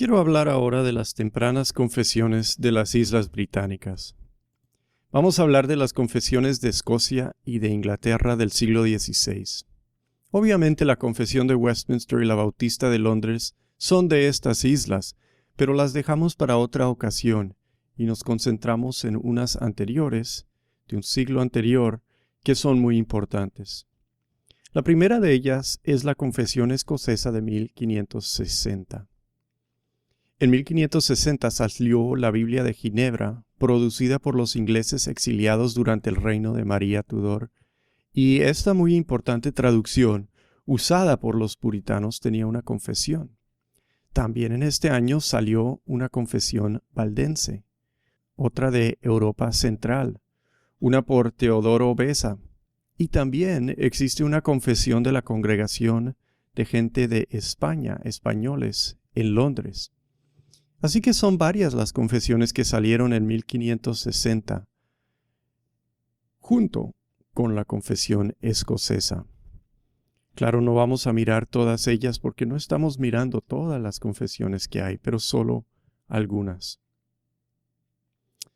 Quiero hablar ahora de las tempranas confesiones de las Islas Británicas. Vamos a hablar de las confesiones de Escocia y de Inglaterra del siglo XVI. Obviamente la Confesión de Westminster y la Bautista de Londres son de estas islas, pero las dejamos para otra ocasión y nos concentramos en unas anteriores, de un siglo anterior, que son muy importantes. La primera de ellas es la Confesión Escocesa de 1560. En 1560 salió la Biblia de Ginebra, producida por los ingleses exiliados durante el reino de María Tudor, y esta muy importante traducción, usada por los puritanos, tenía una confesión. También en este año salió una confesión valdense, otra de Europa Central, una por Teodoro Beza, y también existe una confesión de la Congregación de Gente de España, españoles, en Londres. Así que son varias las confesiones que salieron en 1560, junto con la confesión escocesa. Claro, no vamos a mirar todas ellas porque no estamos mirando todas las confesiones que hay, pero solo algunas.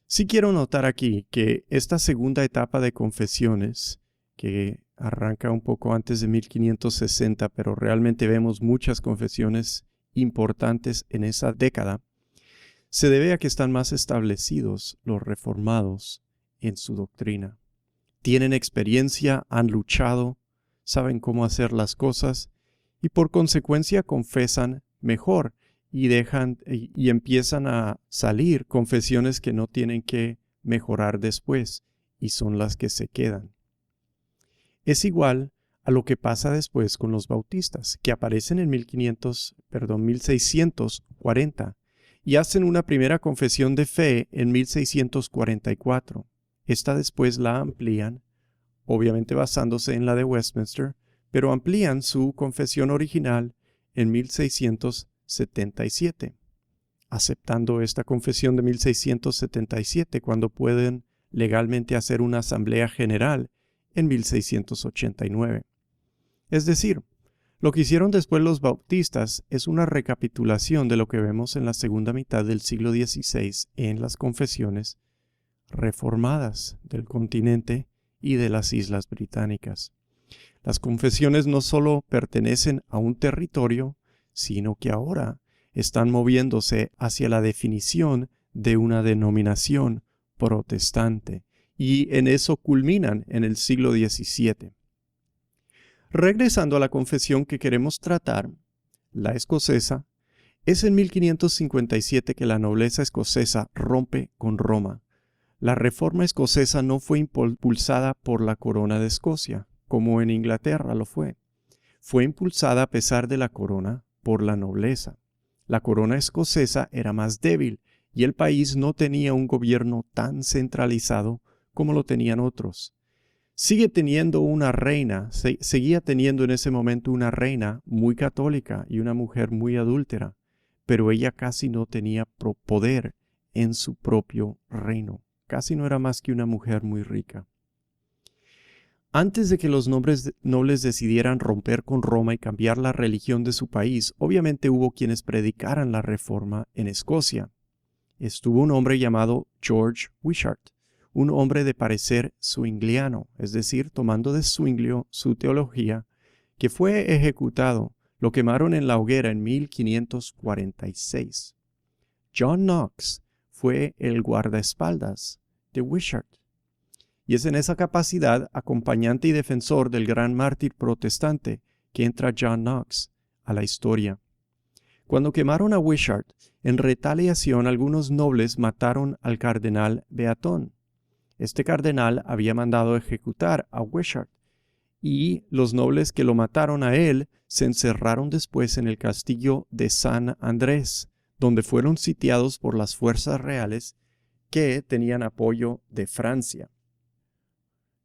Sí quiero notar aquí que esta segunda etapa de confesiones, que arranca un poco antes de 1560, pero realmente vemos muchas confesiones importantes en esa década, se debe a que están más establecidos los reformados en su doctrina. Tienen experiencia, han luchado, saben cómo hacer las cosas y por consecuencia confesan mejor y empiezan a salir confesiones que no tienen que mejorar después y son las que se quedan. Es igual a lo que pasa después con los bautistas, que aparecen en 1640 y hacen una primera confesión de fe en 1644. Esta después la amplían, obviamente basándose en la de Westminster, pero amplían su confesión original en 1677, aceptando esta confesión de 1677 cuando pueden legalmente hacer una asamblea general en 1689. Es decir, lo que hicieron después los bautistas es una recapitulación de lo que vemos en la segunda mitad del siglo XVI en las confesiones reformadas del continente y de las Islas Británicas. Las confesiones no solo pertenecen a un territorio, sino que ahora están moviéndose hacia la definición de una denominación protestante, y en eso culminan en el siglo XVII. Regresando a la confesión que queremos tratar, la escocesa, es en 1557 que la nobleza escocesa rompe con Roma. La reforma escocesa no fue impulsada por la corona de Escocia, como en Inglaterra lo fue. Fue impulsada a pesar de la corona por la nobleza. La corona escocesa era más débil y el país no tenía un gobierno tan centralizado como lo tenían otros. Seguía teniendo en ese momento una reina muy católica y una mujer muy adúltera, pero ella casi no tenía poder en su propio reino. Casi no era más que una mujer muy rica. Antes de que los nobles decidieran romper con Roma y cambiar la religión de su país, obviamente hubo quienes predicaran la reforma en Escocia. Estuvo un hombre llamado George Wishart, un hombre de parecer zwingliano, es decir, tomando de Zwinglio su teología, que fue ejecutado, lo quemaron en la hoguera en 1546. John Knox fue el guardaespaldas de Wishart, y es en esa capacidad, acompañante y defensor del gran mártir protestante, que entra John Knox a la historia. Cuando quemaron a Wishart, en retaliación algunos nobles mataron al cardenal Beaton. Este cardenal había mandado ejecutar a Wishart, y los nobles que lo mataron a él se encerraron después en el castillo de San Andrés, donde fueron sitiados por las fuerzas reales que tenían apoyo de Francia.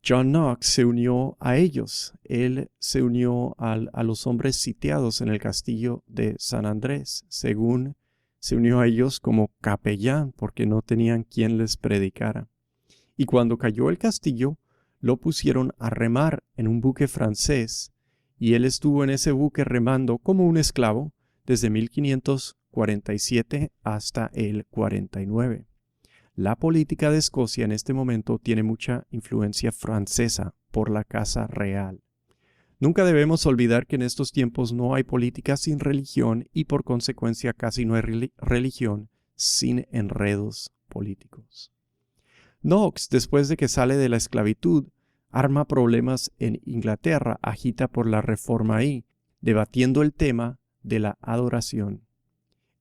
John Knox se unió a ellos. Él se unió a los hombres sitiados en el castillo de San Andrés, según se unió a ellos como capellán, porque no tenían quien les predicara. Y cuando cayó el castillo, lo pusieron a remar en un buque francés, y él estuvo en ese buque remando como un esclavo desde 1500 47 hasta el 49. La política de Escocia en este momento tiene mucha influencia francesa por la Casa Real. Nunca debemos olvidar que en estos tiempos no hay política sin religión y por consecuencia casi no hay religión sin enredos políticos. Knox, después de que sale de la esclavitud, arma problemas en Inglaterra, agita por la reforma ahí, debatiendo el tema de la adoración.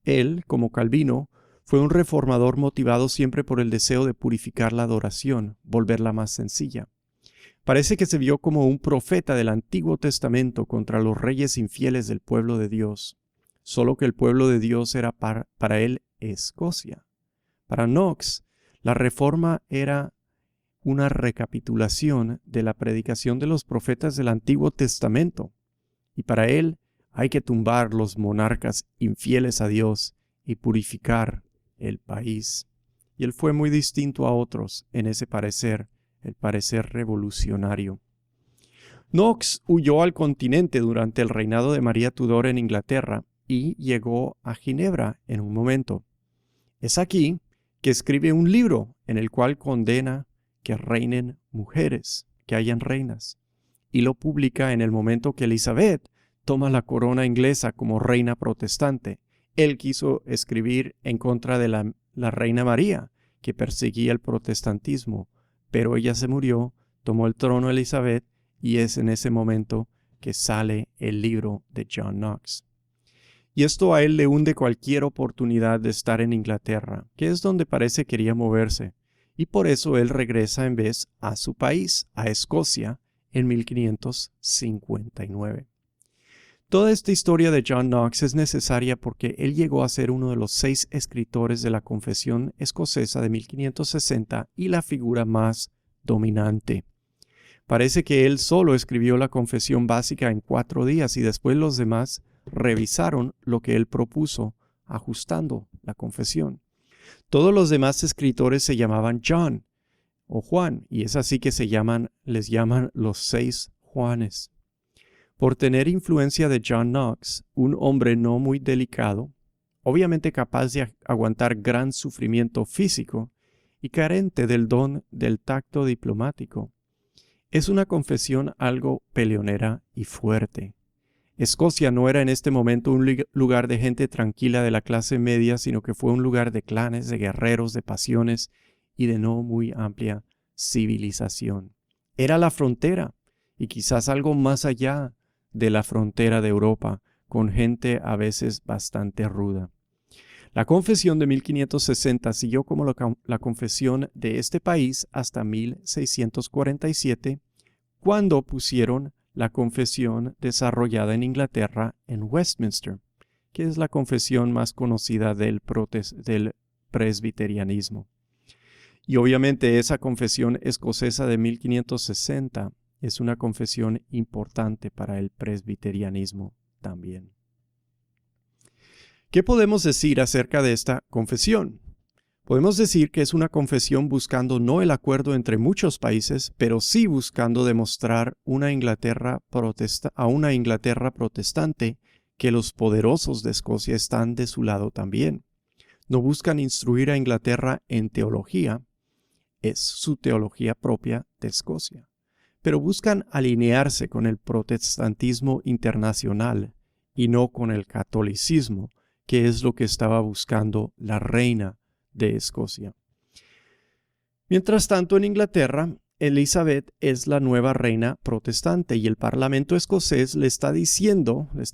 Él, como Calvino, fue un reformador motivado siempre por el deseo de purificar la adoración, volverla más sencilla. Parece que se vio como un profeta del Antiguo Testamento contra los reyes infieles del pueblo de Dios, solo que el pueblo de Dios era para él Escocia. Para Knox, la reforma era una recapitulación de la predicación de los profetas del Antiguo Testamento, y para él hay que tumbar los monarcas infieles a Dios y purificar el país. Y él fue muy distinto a otros en ese parecer, el parecer revolucionario. Knox huyó al continente durante el reinado de María Tudor en Inglaterra y llegó a Ginebra en un momento. Es aquí que escribe un libro en el cual condena que reinen mujeres, que hayan reinas, y lo publica en el momento que Elizabeth toma la corona inglesa como reina protestante. Él quiso escribir en contra de la reina María, que perseguía el protestantismo, pero ella se murió, tomó el trono Elizabeth, y es en ese momento que sale el libro de John Knox. Y esto a él le hunde cualquier oportunidad de estar en Inglaterra, que es donde parece quería moverse, y por eso él regresa en vez a su país, a Escocia, en 1559. Toda esta historia de John Knox es necesaria porque él llegó a ser uno de los 6 escritores de la Confesión Escocesa de 1560 y la figura más dominante. Parece que él solo escribió la confesión básica en 4 días y después los demás revisaron lo que él propuso, ajustando la confesión. Todos los demás escritores se llamaban John o Juan, y es así que les llaman los 6 Juanes. Por tener influencia de John Knox, un hombre no muy delicado, obviamente capaz de aguantar gran sufrimiento físico y carente del don del tacto diplomático, es una confesión algo peleonera y fuerte. Escocia no era en este momento un lugar de gente tranquila de la clase media, sino que fue un lugar de clanes, de guerreros, de pasiones y de no muy amplia civilización. Era la frontera y quizás algo más allá de la frontera de Europa, con gente a veces bastante ruda. La confesión de 1560 siguió como la confesión de este país hasta 1647, cuando pusieron la confesión desarrollada en Inglaterra en Westminster, que es la confesión más conocida del presbiterianismo. Y obviamente esa confesión escocesa de 1560 es una confesión importante para el presbiterianismo también. ¿Qué podemos decir acerca de esta confesión? Podemos decir que es una confesión buscando no el acuerdo entre muchos países, pero sí buscando demostrar a una Inglaterra protestante que los poderosos de Escocia están de su lado también. No buscan instruir a Inglaterra en teología, es su teología propia de Escocia, pero buscan alinearse con el protestantismo internacional y no con el catolicismo, que es lo que estaba buscando la reina de Escocia. Mientras tanto, en Inglaterra, Elizabeth es la nueva reina protestante y el parlamento escocés le está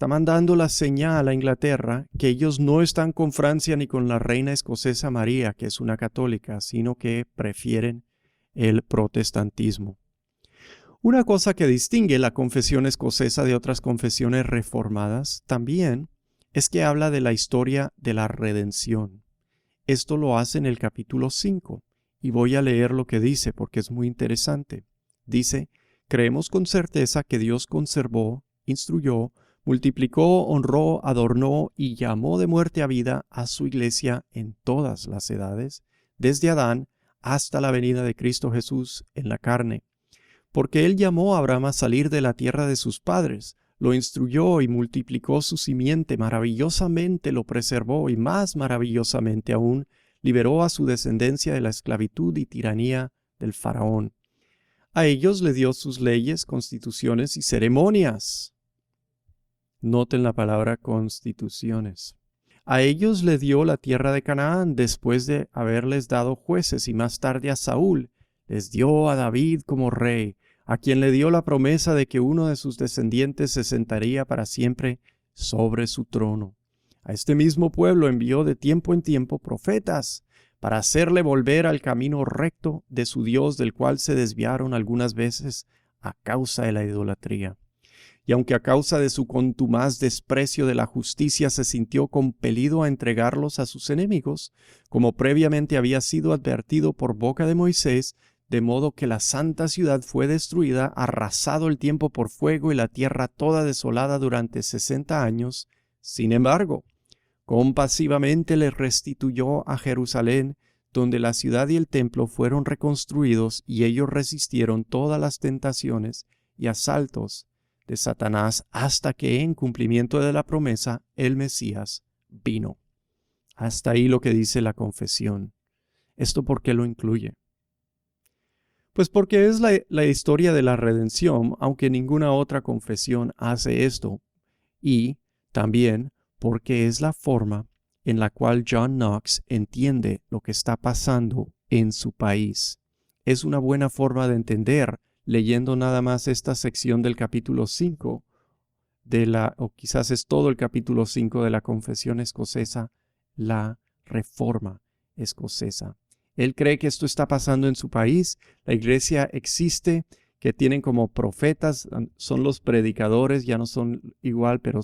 mandando la señal a Inglaterra que ellos no están con Francia ni con la reina escocesa María, que es una católica, sino que prefieren el protestantismo. Una cosa que distingue la confesión escocesa de otras confesiones reformadas también es que habla de la historia de la redención. Esto lo hace en el capítulo 5 y voy a leer lo que dice porque es muy interesante. Dice, creemos con certeza que Dios conservó, instruyó, multiplicó, honró, adornó y llamó de muerte a vida a su iglesia en todas las edades, desde Adán hasta la venida de Cristo Jesús en la carne. Porque él llamó a Abraham a salir de la tierra de sus padres, lo instruyó y multiplicó su simiente, maravillosamente lo preservó y más maravillosamente aún liberó a su descendencia de la esclavitud y tiranía del faraón. A ellos le dio sus leyes, constituciones y ceremonias. Noten la palabra constituciones. A ellos le dio la tierra de Canaán después de haberles dado jueces, y más tarde a Saúl les dio a David como rey, a quien le dio la promesa de que uno de sus descendientes se sentaría para siempre sobre su trono. A este mismo pueblo envió de tiempo en tiempo profetas para hacerle volver al camino recto de su Dios, del cual se desviaron algunas veces a causa de la idolatría. Y aunque a causa de su contumaz desprecio de la justicia se sintió compelido a entregarlos a sus enemigos, como previamente había sido advertido por boca de Moisés, de modo que la santa ciudad fue destruida, arrasado el tiempo por fuego y la tierra toda desolada durante 60 años. Sin embargo, compasivamente les restituyó a Jerusalén, donde la ciudad y el templo fueron reconstruidos, y ellos resistieron todas las tentaciones y asaltos de Satanás hasta que, en cumplimiento de la promesa, el Mesías vino. Hasta ahí lo que dice la confesión. ¿Esto por qué lo incluye? Pues porque es la historia de la redención, aunque ninguna otra confesión hace esto, y también porque es la forma en la cual John Knox entiende lo que está pasando en su país. Es una buena forma de entender, leyendo nada más esta sección del capítulo 5, o quizás es todo el capítulo 5 de la Confesión Escocesa, la Reforma Escocesa. Él cree que esto está pasando en su país. La iglesia existe, que tienen como profetas, son los predicadores, ya no son igual, pero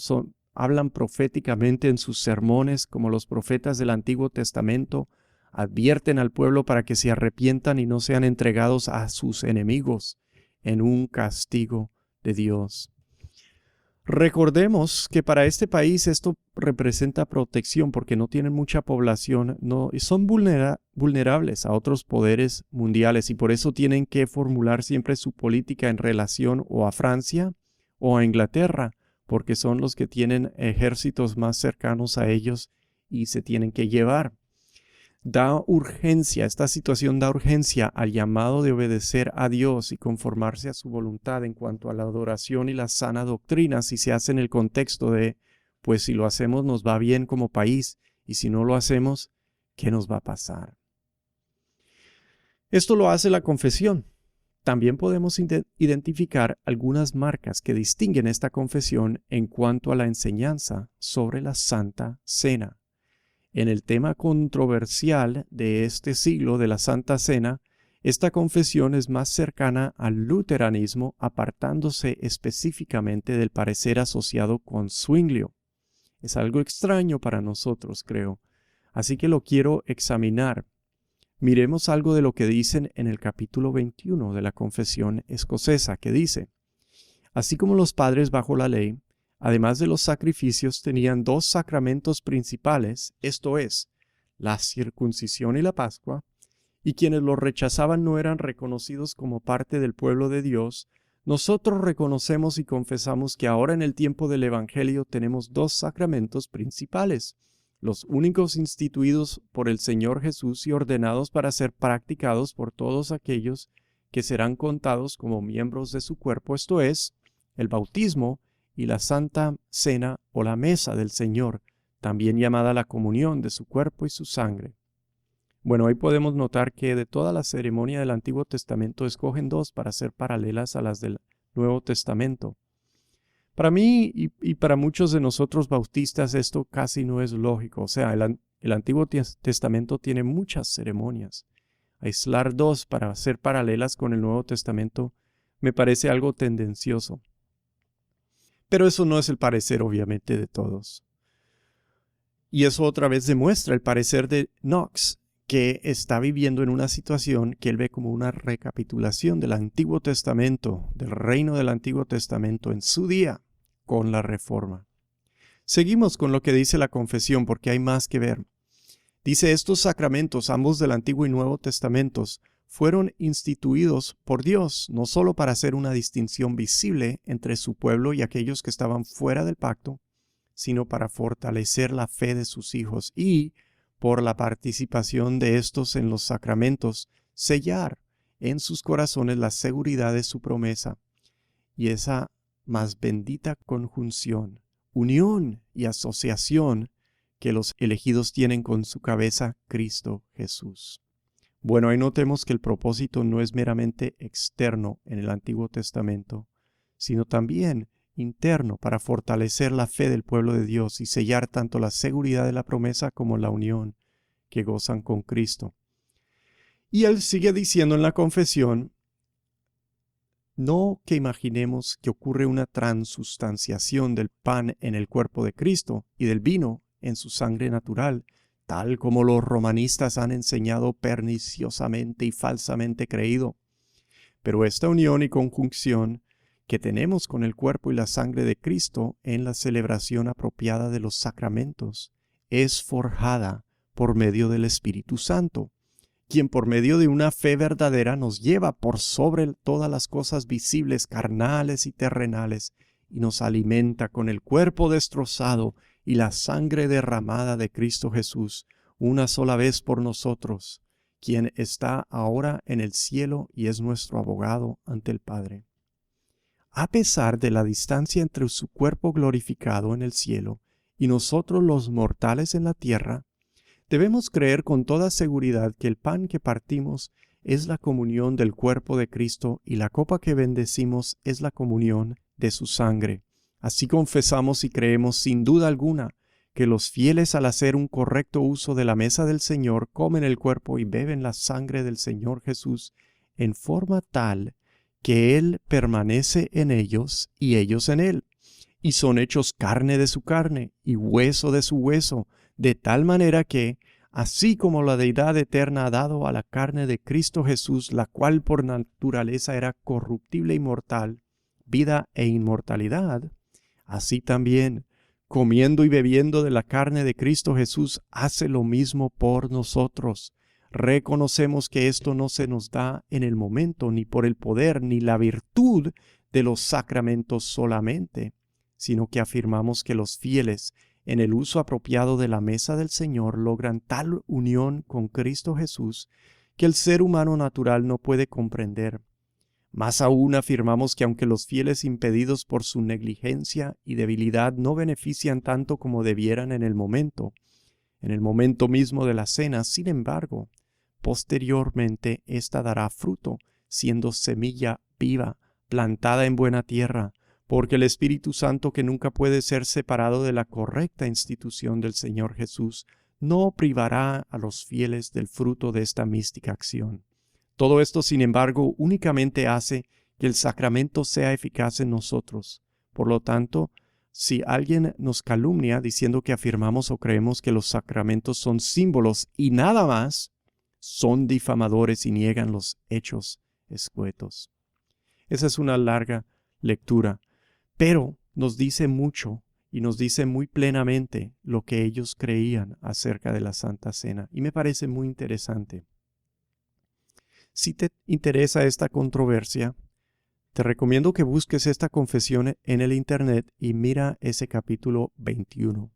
hablan proféticamente en sus sermones, como los profetas del Antiguo Testamento, advierten al pueblo para que se arrepientan y no sean entregados a sus enemigos en un castigo de Dios. Recordemos que para este país esto representa protección porque no tienen mucha población, y son vulnerables a otros poderes mundiales, y por eso tienen que formular siempre su política en relación o a Francia o a Inglaterra, porque son los que tienen ejércitos más cercanos a ellos y se tienen que llevar. Esta situación da urgencia al llamado de obedecer a Dios y conformarse a su voluntad en cuanto a la adoración y la sana doctrina, si se hace en el contexto de, pues si lo hacemos nos va bien como país, y si no lo hacemos, ¿qué nos va a pasar? Esto lo hace la confesión. También podemos identificar algunas marcas que distinguen esta confesión en cuanto a la enseñanza sobre la Santa Cena. En el tema controversial de este siglo de la Santa Cena, esta confesión es más cercana al luteranismo, apartándose específicamente del parecer asociado con Zwinglio. Es algo extraño para nosotros, creo, así que lo quiero examinar. Miremos algo de lo que dicen en el capítulo 21 de la Confesión Escocesa, que dice: así como los padres bajo la ley, además de los sacrificios, tenían dos sacramentos principales, esto es, la circuncisión y la Pascua, y quienes los rechazaban no eran reconocidos como parte del pueblo de Dios, nosotros reconocemos y confesamos que ahora en el tiempo del Evangelio tenemos dos sacramentos principales, los únicos instituidos por el Señor Jesús y ordenados para ser practicados por todos aquellos que serán contados como miembros de su cuerpo, esto es, el bautismo y la Santa Cena o la Mesa del Señor, también llamada la comunión de su cuerpo y su sangre. Bueno, ahí podemos notar que de toda la ceremonia del Antiguo Testamento escogen dos para ser paralelas a las del Nuevo Testamento. Para mí y para muchos de nosotros bautistas esto casi no es lógico. O sea, el Antiguo Testamento tiene muchas ceremonias. Aislar dos para ser paralelas con el Nuevo Testamento me parece algo tendencioso. Pero eso no es el parecer, obviamente, de todos. Y eso otra vez demuestra el parecer de Knox, que está viviendo en una situación que él ve como una recapitulación del Antiguo Testamento, del reino del Antiguo Testamento en su día con la Reforma. Seguimos con lo que dice la confesión porque hay más que ver. Dice: estos sacramentos, ambos del Antiguo y Nuevo Testamentos, fueron instituidos por Dios, no solo para hacer una distinción visible entre su pueblo y aquellos que estaban fuera del pacto, sino para fortalecer la fe de sus hijos y, por la participación de estos en los sacramentos, sellar en sus corazones la seguridad de su promesa y esa más bendita conjunción, unión y asociación que los elegidos tienen con su cabeza, Cristo Jesús. Bueno, ahí notemos que el propósito no es meramente externo en el Antiguo Testamento, sino también interno para fortalecer la fe del pueblo de Dios y sellar tanto la seguridad de la promesa como la unión que gozan con Cristo. Y él sigue diciendo en la confesión, no que imaginemos que ocurre una transustanciación del pan en el cuerpo de Cristo y del vino en su sangre natural, tal como los romanistas han enseñado perniciosamente y falsamente creído. Pero esta unión y conjunción que tenemos con el cuerpo y la sangre de Cristo en la celebración apropiada de los sacramentos es forjada por medio del Espíritu Santo, quien por medio de una fe verdadera nos lleva por sobre todas las cosas visibles, carnales y terrenales, y nos alimenta con el cuerpo destrozado y la sangre derramada de Cristo Jesús, una sola vez por nosotros, quien está ahora en el cielo y es nuestro abogado ante el Padre. A pesar de la distancia entre su cuerpo glorificado en el cielo y nosotros los mortales en la tierra, debemos creer con toda seguridad que el pan que partimos es la comunión del cuerpo de Cristo y la copa que bendecimos es la comunión de su sangre. Así confesamos y creemos sin duda alguna que los fieles al hacer un correcto uso de la mesa del Señor comen el cuerpo y beben la sangre del Señor Jesús en forma tal que Él permanece en ellos y ellos en Él, y son hechos carne de su carne y hueso de su hueso, de tal manera que, así como la deidad eterna ha dado a la carne de Cristo Jesús, la cual por naturaleza era corruptible y mortal, vida e inmortalidad, así también, comiendo y bebiendo de la carne de Cristo Jesús, hace lo mismo por nosotros. Reconocemos que esto no se nos da en el momento, ni por el poder, ni la virtud de los sacramentos solamente, sino que afirmamos que los fieles, en el uso apropiado de la mesa del Señor, logran tal unión con Cristo Jesús que el ser humano natural no puede comprender. Más aún afirmamos que aunque los fieles impedidos por su negligencia y debilidad no benefician tanto como debieran en el momento mismo de la cena, sin embargo, posteriormente ésta dará fruto, siendo semilla viva, plantada en buena tierra, porque el Espíritu Santo, que nunca puede ser separado de la correcta institución del Señor Jesús, no privará a los fieles del fruto de esta mística acción. Todo esto, sin embargo, únicamente hace que el sacramento sea eficaz en nosotros. Por lo tanto, si alguien nos calumnia diciendo que afirmamos o creemos que los sacramentos son símbolos y nada más, son difamadores y niegan los hechos escuetos. Esa es una larga lectura, pero nos dice mucho y nos dice muy plenamente lo que ellos creían acerca de la Santa Cena, y me parece muy interesante. Si te interesa esta controversia, te recomiendo que busques esta confesión en el internet y mira ese capítulo 21,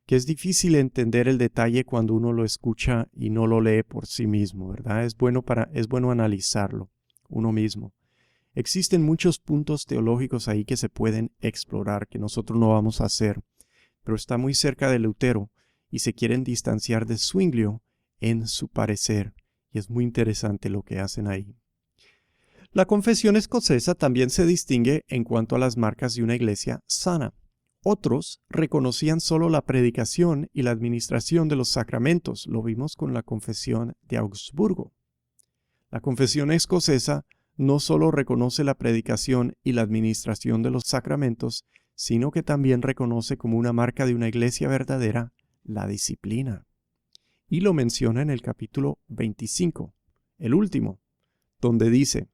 que es difícil entender el detalle cuando uno lo escucha y no lo lee por sí mismo, ¿verdad? Es bueno analizarlo uno mismo. Existen muchos puntos teológicos ahí que se pueden explorar, que nosotros no vamos a hacer, pero está muy cerca de Lutero y se quieren distanciar de Zwinglio en su parecer, y es muy interesante lo que hacen ahí. La confesión escocesa también se distingue en cuanto a las marcas de una iglesia sana. Otros reconocían solo la predicación y la administración de los sacramentos. Lo vimos con la confesión de Augsburgo. La confesión escocesa no solo reconoce la predicación y la administración de los sacramentos, sino que también reconoce como una marca de una iglesia verdadera la disciplina. Y lo menciona en el capítulo 25, el último, donde dice: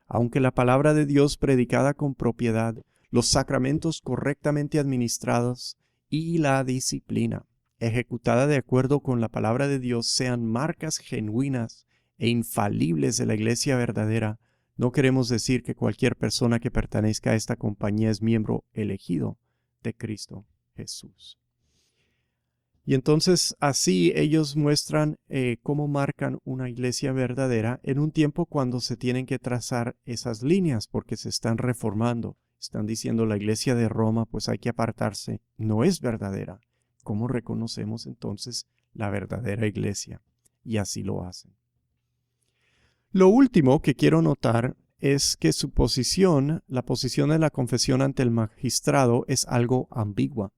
aunque la palabra de Dios predicada con propiedad, los sacramentos correctamente administrados y la disciplina ejecutada de acuerdo con la palabra de Dios sean marcas genuinas e infalibles de la iglesia verdadera, no queremos decir que cualquier persona que pertenezca a esta compañía es miembro elegido de Cristo Jesús. Y entonces así ellos muestran cómo marcan una iglesia verdadera en un tiempo cuando se tienen que trazar esas líneas porque se están reformando. Están diciendo la iglesia de Roma, pues hay que apartarse, no es verdadera. ¿Cómo reconocemos entonces la verdadera iglesia? Y así lo hacen. Lo último que quiero notar es que su posición, la posición de la confesión ante el magistrado, es algo ambigua.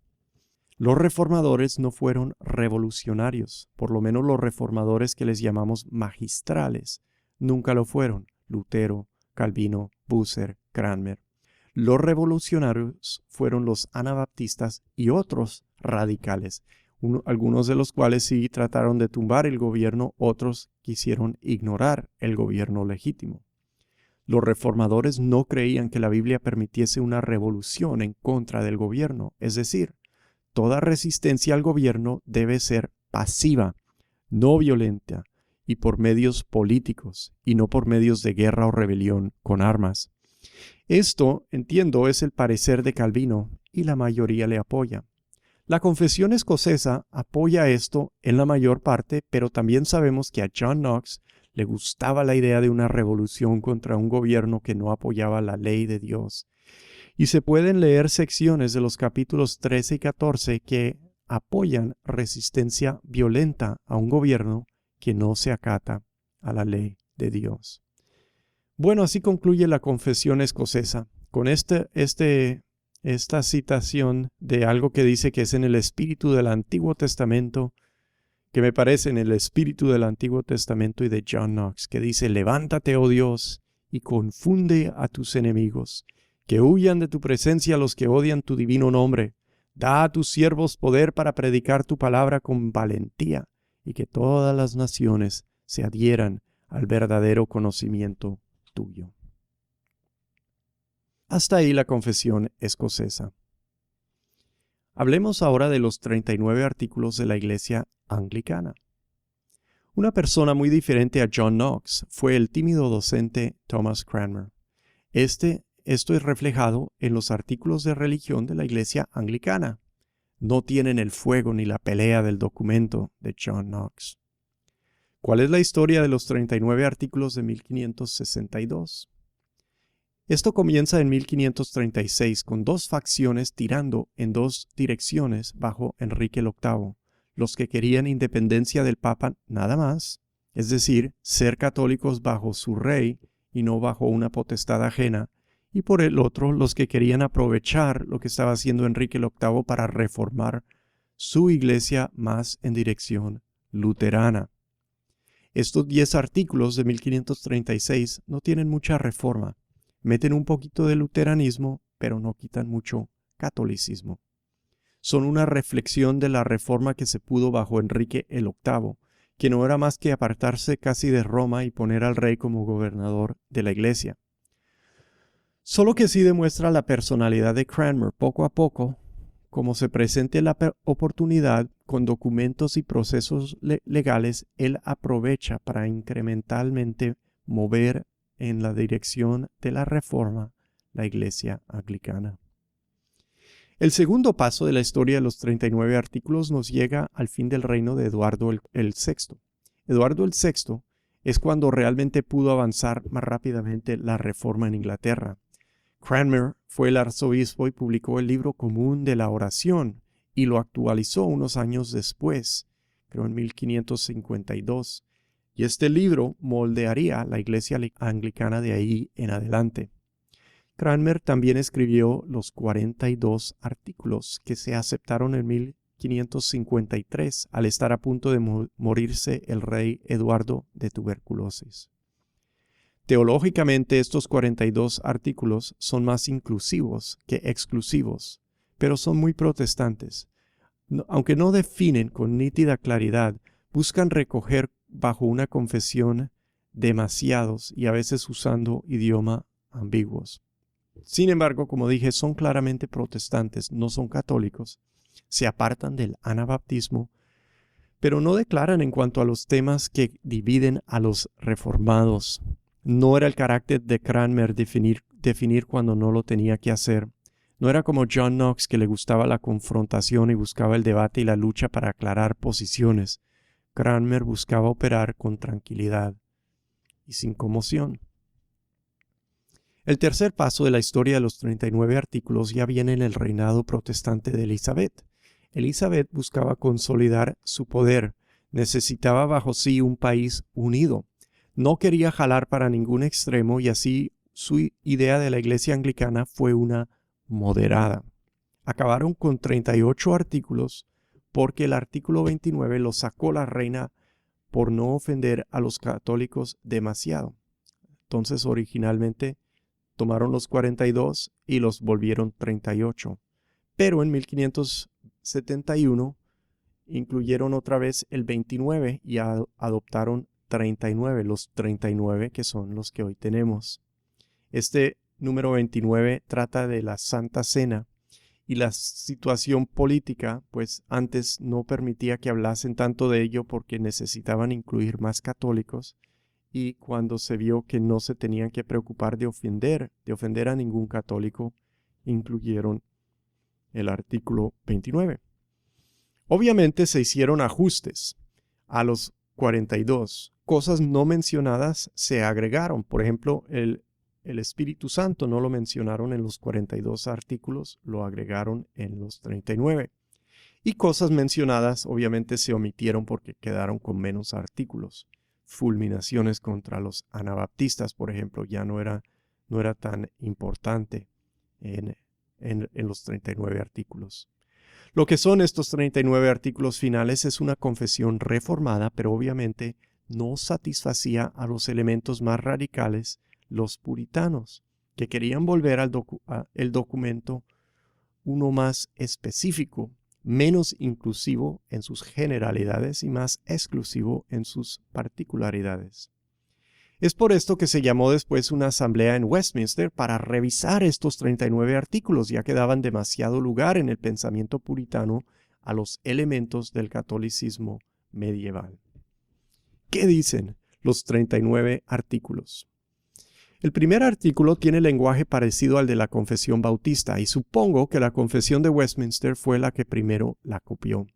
Los reformadores no fueron revolucionarios, por lo menos los reformadores que les llamamos magistrales, nunca lo fueron. Lutero, Calvino, Bucer, Cranmer. Los revolucionarios fueron los anabaptistas y otros radicales, algunos de los cuales sí trataron de tumbar el gobierno, otros quisieron ignorar el gobierno legítimo. Los reformadores no creían que la Biblia permitiese una revolución en contra del gobierno, es decir, toda resistencia al gobierno debe ser pasiva, no violenta, y por medios políticos, y no por medios de guerra o rebelión con armas. Esto, entiendo, es el parecer de Calvino, y la mayoría le apoya. La confesión escocesa apoya esto en la mayor parte, pero también sabemos que a John Knox le gustaba la idea de una revolución contra un gobierno que no apoyaba la ley de Dios. Y se pueden leer secciones de los capítulos 13 y 14 que apoyan resistencia violenta a un gobierno que no se acata a la ley de Dios. Bueno, así concluye la confesión escocesa con esta citación de algo que dice que es en el espíritu del Antiguo Testamento, que me parece en el espíritu del Antiguo Testamento y de John Knox, que dice: levántate, oh Dios, y confunde a tus enemigos, que huyan de tu presencia los que odian tu divino nombre. Da a tus siervos poder para predicar tu palabra con valentía, y que todas las naciones se adhieran al verdadero conocimiento tuyo. Hasta ahí la confesión escocesa. Hablemos ahora de los 39 artículos de la Iglesia anglicana. Una persona muy diferente a John Knox fue el tímido docente Thomas Cranmer. Esto es reflejado en los artículos de religión de la Iglesia anglicana. No tienen el fuego ni la pelea del documento de John Knox. ¿Cuál es la historia de los 39 artículos de 1562? Esto comienza en 1536 con dos facciones tirando en dos direcciones bajo Enrique VIII, los que querían independencia del Papa nada más, es decir, ser católicos bajo su rey y no bajo una potestad ajena, y por el otro los que querían aprovechar lo que estaba haciendo Enrique VIII para reformar su iglesia más en dirección luterana. Estos 10 artículos de 1536 no tienen mucha reforma. Meten un poquito de luteranismo, pero no quitan mucho catolicismo. Son una reflexión de la reforma que se pudo bajo Enrique el VIII, que no era más que apartarse casi de Roma y poner al rey como gobernador de la iglesia. Solo que sí demuestra la personalidad de Cranmer poco a poco, como se presente la oportunidad con documentos y procesos legales, él aprovecha para incrementalmente mover en la dirección de la reforma la iglesia anglicana. El segundo paso de la historia de los 39 artículos nos llega al fin del reino de Eduardo el VI. Eduardo el VI es cuando realmente pudo avanzar más rápidamente la reforma en Inglaterra. Cranmer fue el arzobispo y publicó el libro común de la oración y lo actualizó unos años después, creo en 1552. Y este libro moldearía la iglesia anglicana de ahí en adelante. Cranmer también escribió los 42 artículos que se aceptaron en 1553 al estar a punto de morirse el rey Eduardo de tuberculosis. Teológicamente estos 42 artículos son más inclusivos que exclusivos, pero son muy protestantes. Aunque no definen con nítida claridad, buscan recoger bajo una confesión demasiados y a veces usando idioma ambiguos. Sin embargo, como dije, son claramente protestantes, no son católicos, se apartan del anabaptismo, pero no declaran en cuanto a los temas que dividen a los reformados. No era el carácter de Cranmer definir cuando no lo tenía que hacer. No era como John Knox, que le gustaba la confrontación y buscaba el debate y la lucha para aclarar posiciones. Cranmer buscaba operar con tranquilidad y sin conmoción. El tercer paso de la historia de los 39 artículos ya viene en el reinado protestante de Elizabeth. Elizabeth buscaba consolidar su poder. Necesitaba bajo sí un país unido. No quería jalar para ningún extremo y así su idea de la iglesia anglicana fue una moderada. Acabaron con 38 artículos porque el artículo 29 lo sacó la reina por no ofender a los católicos demasiado. Entonces originalmente tomaron los 42 y los volvieron 38. Pero en 1571 incluyeron otra vez el 29 y adoptaron 39, los 39 que son los que hoy tenemos. Este número 29 trata de la Santa Cena y la situación política, pues antes no permitía que hablasen tanto de ello porque necesitaban incluir más católicos. Y cuando se vio que no se tenían que preocupar de ofender a ningún católico, incluyeron el artículo 29. Obviamente se hicieron ajustes a los 42. Cosas no mencionadas se agregaron. Por ejemplo, el Espíritu Santo no lo mencionaron en los 42 artículos, lo agregaron en los 39. Y cosas mencionadas obviamente se omitieron porque quedaron con menos artículos. Fulminaciones contra los anabaptistas, por ejemplo, ya no era tan importante en los 39 artículos. Lo que son estos 39 artículos finales es una confesión reformada, pero obviamente no satisfacía a los elementos más radicales, los puritanos, que querían volver el documento uno más específico, menos inclusivo en sus generalidades y más exclusivo en sus particularidades. Es por esto que se llamó después una asamblea en Westminster para revisar estos 39 artículos, ya que daban demasiado lugar en el pensamiento puritano a los elementos del catolicismo medieval. ¿Qué dicen los 39 artículos? El primer artículo tiene lenguaje parecido al de la Confesión Bautista y supongo que la Confesión de Westminster fue la que primero la copió.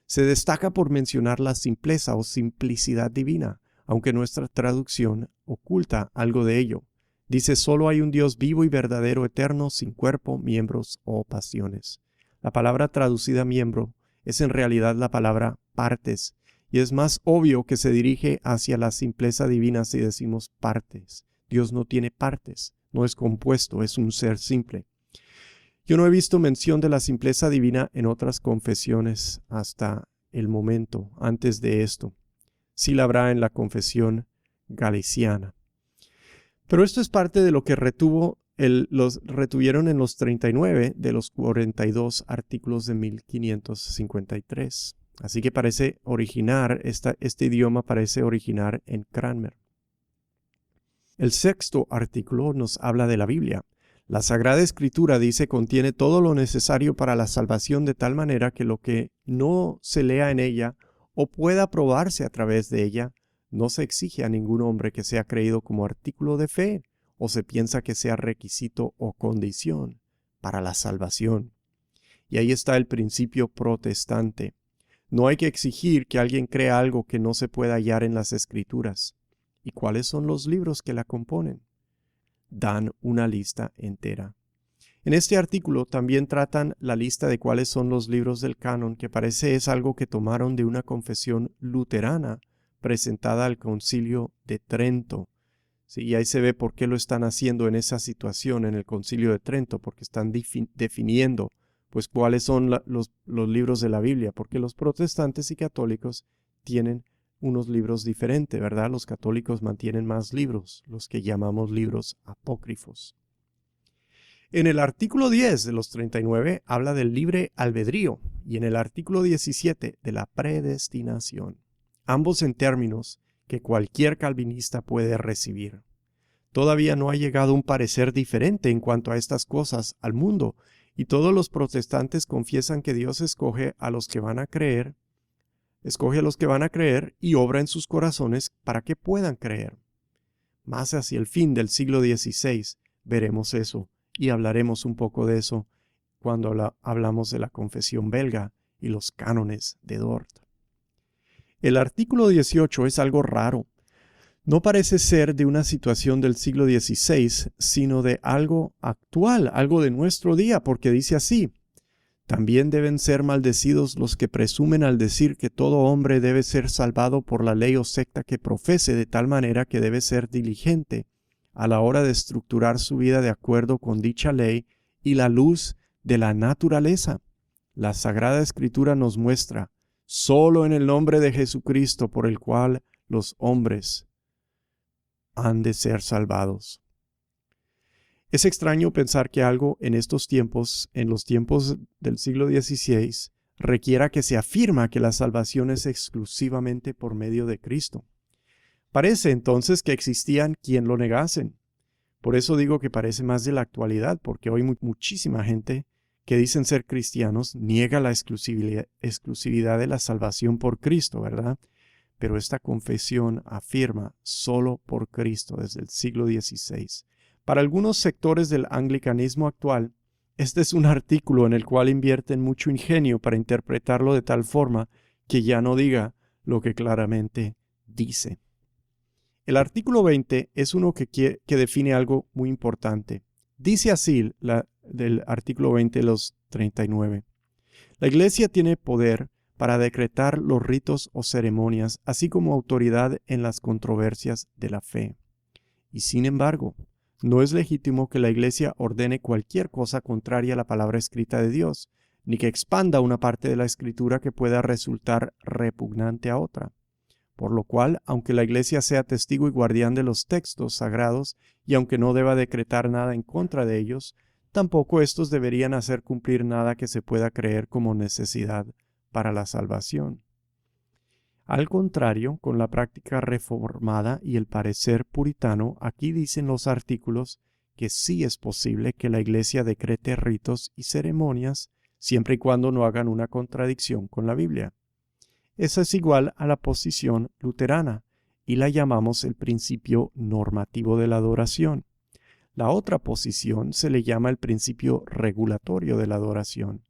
Se destaca por mencionar la simpleza o simplicidad divina, aunque nuestra traducción oculta algo de ello. Dice: solo hay un Dios vivo y verdadero, eterno, sin cuerpo, miembros o pasiones. La palabra traducida miembro es en realidad la palabra partes, y es más obvio que se dirige hacia la simpleza divina si decimos partes. Dios no tiene partes, no es compuesto, es un ser simple. Yo no he visto mención de la simpleza divina en otras confesiones hasta el momento, antes de esto. Sí la habrá en la confesión galiciana. Pero esto es parte de lo que retuvieron en los 39 de los 42 artículos de 1553. Así que parece originar, este idioma parece originar en Cranmer. El sexto artículo nos habla de la Biblia. La Sagrada Escritura, dice, contiene todo lo necesario para la salvación de tal manera que lo que no se lea en ella o pueda probarse a través de ella, no se exige a ningún hombre que sea creído como artículo de fe o se piensa que sea requisito o condición para la salvación. Y ahí está el principio protestante. No hay que exigir que alguien crea algo que no se pueda hallar en las Escrituras. ¿Y cuáles son los libros que la componen? Dan una lista entera. En este artículo también tratan la lista de cuáles son los libros del canon, que parece es algo que tomaron de una confesión luterana presentada al Concilio de Trento. Sí, y ahí se ve por qué lo están haciendo en esa situación en el Concilio de Trento, porque están definiendo pues cuáles son los libros de la Biblia, porque los protestantes y católicos tienen unos libros diferentes, ¿verdad? Los católicos mantienen más libros, los que llamamos libros apócrifos. En el artículo 10 de los 39 habla del libre albedrío y en el artículo 17 de la predestinación, ambos en términos que cualquier calvinista puede recibir. Todavía no ha llegado un parecer diferente en cuanto a estas cosas al mundo y todos los protestantes confiesan que Dios escoge a los que van a creer escoge a los que van a creer y obra en sus corazones para que puedan creer. Más hacia el fin del siglo XVI veremos eso y hablaremos un poco de eso cuando hablamos de la confesión belga y los cánones de Dort. El artículo 18 es algo raro. No parece ser de una situación del siglo XVI, sino de algo actual, algo de nuestro día, porque dice así: también deben ser maldecidos los que presumen al decir que todo hombre debe ser salvado por la ley o secta que profese, de tal manera que debe ser diligente a la hora de estructurar su vida de acuerdo con dicha ley y la luz de la naturaleza. La Sagrada Escritura nos muestra, solo en el nombre de Jesucristo por el cual los hombres han de ser salvados. Es extraño pensar que algo en estos tiempos, en los tiempos del siglo XVI, requiera que se afirma que la salvación es exclusivamente por medio de Cristo. Parece entonces que existían quien lo negasen. Por eso digo que parece más de la actualidad, porque hoy muchísima gente que dicen ser cristianos niega la exclusividad de la salvación por Cristo, ¿verdad? Pero esta confesión afirma solo por Cristo desde el siglo XVI. Para algunos sectores del anglicanismo actual, este es un artículo en el cual invierten mucho ingenio para interpretarlo de tal forma que ya no diga lo que claramente dice. El artículo 20 es uno que define algo muy importante. Dice así del artículo 20, los 39. La Iglesia tiene poder para decretar los ritos o ceremonias, así como autoridad en las controversias de la fe. Y sin embargo, no es legítimo que la Iglesia ordene cualquier cosa contraria a la palabra escrita de Dios, ni que expanda una parte de la Escritura que pueda resultar repugnante a otra. Por lo cual, aunque la Iglesia sea testigo y guardián de los textos sagrados, y aunque no deba decretar nada en contra de ellos, tampoco estos deberían hacer cumplir nada que se pueda creer como necesidad para la salvación. Al contrario, con la práctica reformada y el parecer puritano, aquí dicen los artículos que sí es posible que la Iglesia decrete ritos y ceremonias siempre y cuando no hagan una contradicción con la Biblia. Esa es igual a la posición luterana y la llamamos el principio normativo de la adoración. La otra posición se le llama el principio regulatorio de la adoración.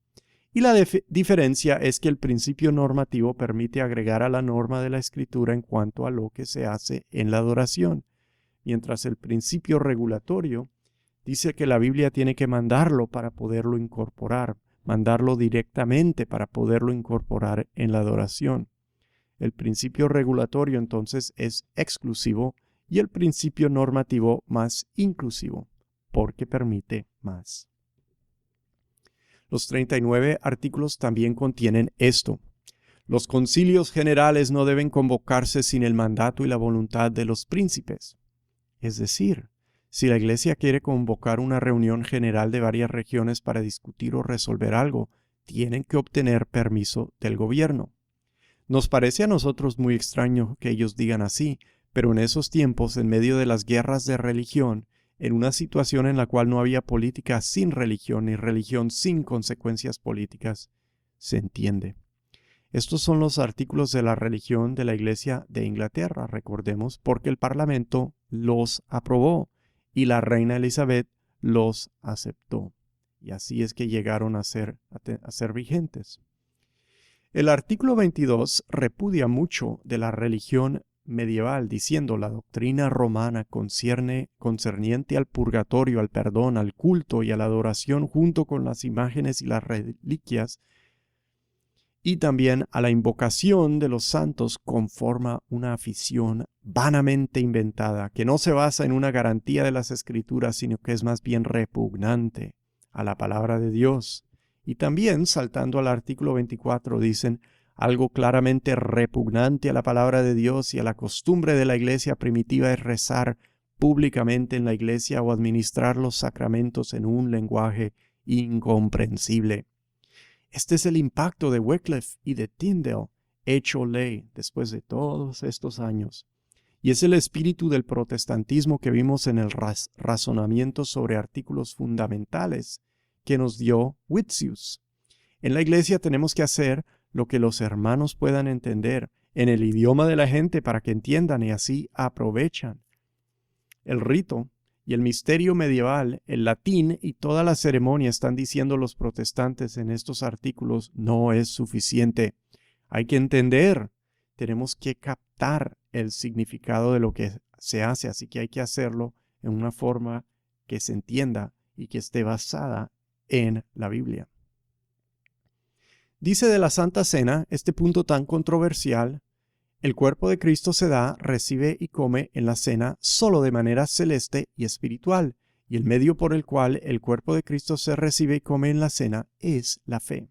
Y la diferencia es que el principio normativo permite agregar a la norma de la Escritura en cuanto a lo que se hace en la adoración, mientras el principio regulatorio dice que la Biblia tiene que mandarlo para poderlo incorporar, mandarlo directamente para poderlo incorporar en la adoración. El principio regulatorio entonces es exclusivo y el principio normativo más inclusivo, porque permite más. Los 39 artículos también contienen esto. Los concilios generales no deben convocarse sin el mandato y la voluntad de los príncipes. Es decir, si la Iglesia quiere convocar una reunión general de varias regiones para discutir o resolver algo, tienen que obtener permiso del gobierno. Nos parece a nosotros muy extraño que ellos digan así, pero en esos tiempos, en medio de las guerras de religión, en una situación en la cual no había política sin religión ni religión sin consecuencias políticas, se entiende. Estos son los artículos de la religión de la Iglesia de Inglaterra, recordemos, porque el Parlamento los aprobó y la reina Elizabeth los aceptó. Y así es que llegaron a ser vigentes. El artículo 22 repudia mucho de la religión medieval, diciendo: la doctrina romana concerniente al purgatorio, al perdón, al culto y a la adoración junto con las imágenes y las reliquias, y también a la invocación de los santos, conforma una afición vanamente inventada, que no se basa en una garantía de las Escrituras, sino que es más bien repugnante a la palabra de Dios. Y también, saltando al artículo 24, dicen: algo claramente repugnante a la palabra de Dios y a la costumbre de la iglesia primitiva es rezar públicamente en la iglesia o administrar los sacramentos en un lenguaje incomprensible. Este es el impacto de Wycliffe y de Tyndale, hecho ley después de todos estos años. Y es el espíritu del protestantismo que vimos en el razonamiento sobre artículos fundamentales que nos dio Witsius. En la iglesia tenemos que hacer lo que los hermanos puedan entender, en el idioma de la gente para que entiendan y así aprovechan. El rito y el misterio medieval, el latín y toda la ceremonia, están diciendo los protestantes en estos artículos, no es suficiente. Hay que entender, tenemos que captar el significado de lo que se hace, así que hay que hacerlo en una forma que se entienda y que esté basada en la Biblia. Dice de la Santa Cena, este punto tan controversial: el cuerpo de Cristo se da, recibe y come en la cena solo de manera celeste y espiritual, y el medio por el cual el cuerpo de Cristo se recibe y come en la cena es la fe.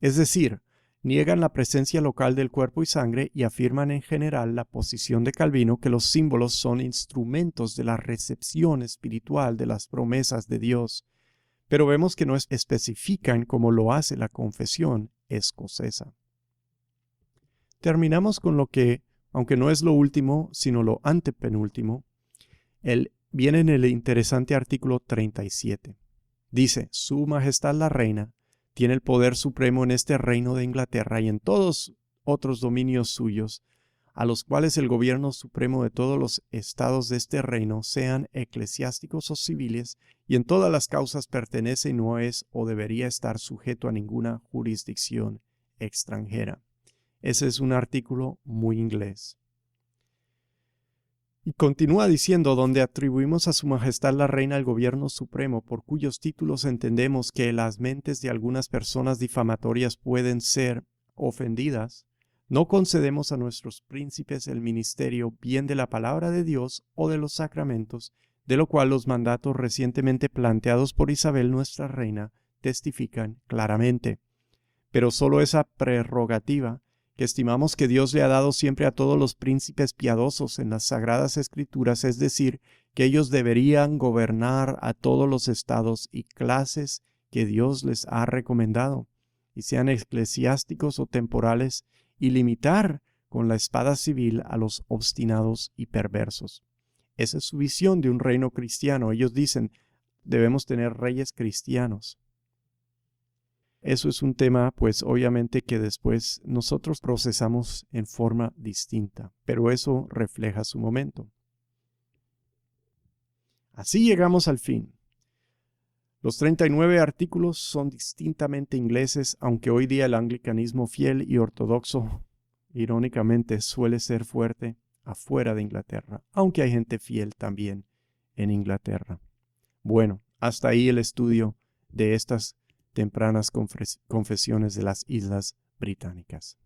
Es decir, niegan la presencia local del cuerpo y sangre y afirman en general la posición de Calvino que los símbolos son instrumentos de la recepción espiritual de las promesas de Dios, pero vemos que no especifican como lo hace la confesión escocesa. Terminamos con lo que, aunque no es lo último, sino lo antepenúltimo, viene en el interesante artículo 37. Dice: Su Majestad la Reina tiene el poder supremo en este reino de Inglaterra y en todos otros dominios suyos, a los cuales el gobierno supremo de todos los estados de este reino, sean eclesiásticos o civiles, y en todas las causas pertenece y no es o debería estar sujeto a ninguna jurisdicción extranjera. Ese es un artículo muy inglés. Y continúa diciendo: donde atribuimos a Su Majestad la Reina el gobierno supremo, por cuyos títulos entendemos que las mentes de algunas personas difamatorias pueden ser ofendidas, no concedemos a nuestros príncipes el ministerio bien de la palabra de Dios o de los sacramentos, de lo cual los mandatos recientemente planteados por Isabel nuestra Reina testifican claramente. Pero solo esa prerrogativa, que estimamos que Dios le ha dado siempre a todos los príncipes piadosos en las Sagradas Escrituras, es decir, que ellos deberían gobernar a todos los estados y clases que Dios les ha recomendado, y sean eclesiásticos o temporales, y limitar con la espada civil a los obstinados y perversos. Esa es su visión de un reino cristiano. Ellos dicen, debemos tener reyes cristianos. Eso es un tema, pues obviamente, que después nosotros procesamos en forma distinta, pero eso refleja su momento. Así llegamos al fin. Los 39 artículos son distintamente ingleses, aunque hoy día el anglicanismo fiel y ortodoxo, irónicamente, suele ser fuerte afuera de Inglaterra, aunque hay gente fiel también en Inglaterra. Bueno, hasta ahí el estudio de estas tempranas confesiones de las Islas Británicas.